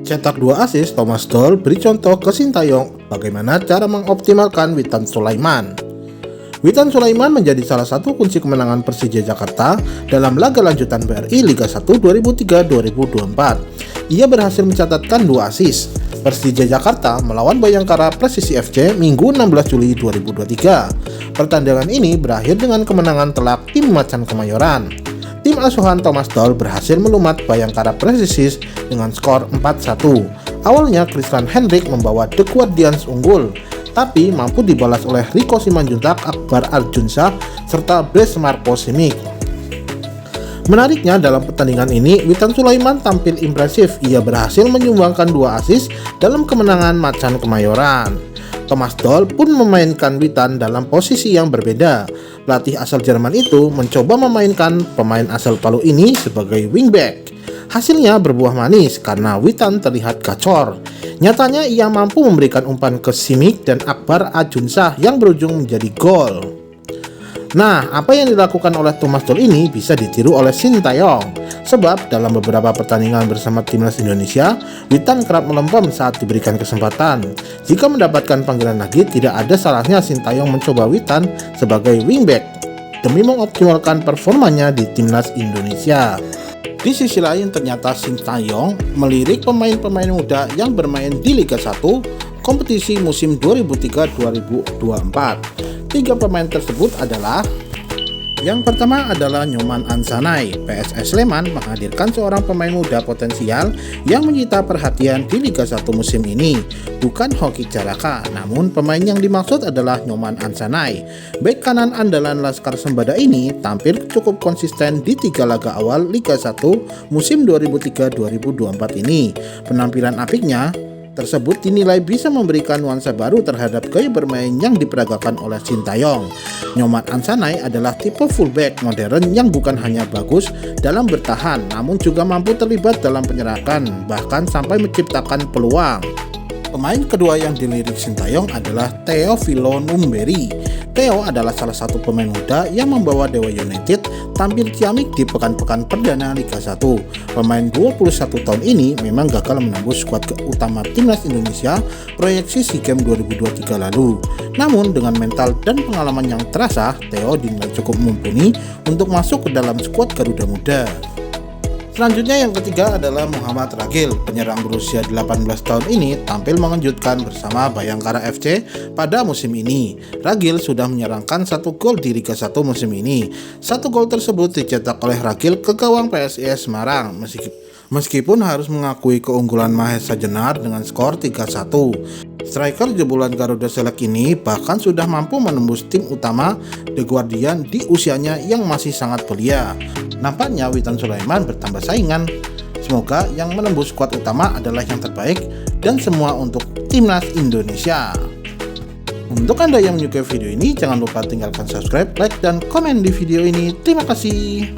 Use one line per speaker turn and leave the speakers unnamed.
Cetak 2 assist, Thomas Doll beri contoh ke Sintayong bagaimana cara mengoptimalkan Witan Sulaiman. Witan Sulaiman menjadi salah satu kunci kemenangan Persija Jakarta dalam laga lanjutan BRI Liga 1 2003-2024. Ia berhasil mencatatkan 2 assist. Persija Jakarta melawan Bayangkara Presisi FC Minggu 16 Juli 2023. Pertandingan ini berakhir dengan kemenangan telak tim Macan Kemayoran. Tim asuhan Thomas Doll berhasil melumat Bayangkara Presisi dengan skor 4-1. Awalnya Christian Hendrik membawa The Guardians unggul, tapi mampu dibalas oleh Rico Simanjuntak, Akbar Arjunsyah, serta Blaise Marco Simic. Menariknya dalam pertandingan ini, Witan Sulaiman tampil impresif. Ia berhasil menyumbangkan 2 assist dalam kemenangan Macan Kemayoran. Thomas Doll pun memainkan Witan dalam posisi yang berbeda. Pelatih asal Jerman itu mencoba memainkan pemain asal Palu ini sebagai wingback. Hasilnya berbuah manis karena Witan terlihat gacor. Nyatanya ia mampu memberikan umpan ke Simic dan Akbar Arjunsyah yang berujung menjadi gol. Nah, apa yang dilakukan oleh Thomas Doll ini bisa ditiru oleh Sintayong. Sebab dalam beberapa pertandingan bersama timnas Indonesia, Witan kerap melempem saat diberikan kesempatan. Jika mendapatkan panggilan lagi, tidak ada salahnya Sintayong mencoba Witan sebagai wingback demi mengoptimalkan performanya di timnas Indonesia. Di sisi lain, ternyata Sintayong melirik pemain-pemain muda yang bermain di Liga 1 kompetisi musim 2003-2024. 3 pemain tersebut adalah: yang pertama adalah Nyoman Ansanai. PSS Sleman menghadirkan seorang pemain muda potensial yang menyita perhatian di Liga 1 musim ini. Bukan Hoki Caraka, namun pemain yang dimaksud adalah Nyoman Ansanai. Bek kanan andalan Laskar Sembada ini tampil cukup konsisten di 3 laga awal Liga 1 musim 2003-2024 ini. Penampilan apiknya tersebut dinilai bisa memberikan nuansa baru terhadap gaya bermain yang diperagakan oleh Sintayong. Nyoman Ansanai adalah tipe fullback modern yang bukan hanya bagus dalam bertahan, namun juga mampu terlibat dalam penyerangan, bahkan sampai menciptakan peluang. Pemain kedua yang dilirik Sintayong adalah Teofilo Numberi. Theo adalah salah satu pemain muda yang membawa Dewa United tampil ciamik di pekan-pekan perdana Liga 1. Pemain 21 tahun ini memang gagal menembus skuad utama timnas Indonesia proyeksi SEA Games 2023 lalu. Namun dengan mental dan pengalaman yang terasa, Theo dinilai cukup mumpuni untuk masuk ke dalam skuad Garuda Muda. Selanjutnya yang ketiga adalah Muhammad Ragil. Penyerang berusia 18 tahun ini tampil mengejutkan bersama Bayangkara FC pada musim ini. Ragil sudah menyerangkan 1 gol di Liga 1 musim ini. 1 gol tersebut dicetak oleh Ragil ke gawang PSIS Semarang. Meskipun harus mengakui keunggulan Mahesa Jenar dengan skor 3-1. Striker jebolan Garuda Select ini bahkan sudah mampu menembus tim utama The Guardian di usianya yang masih sangat belia. Nampaknya Witan Sulaiman bertambah saingan. Semoga yang menembus skuad utama adalah yang terbaik dan semua untuk timnas Indonesia. Untuk Anda yang menyukai video ini, jangan lupa tinggalkan subscribe, like, dan komen di video ini. Terima kasih.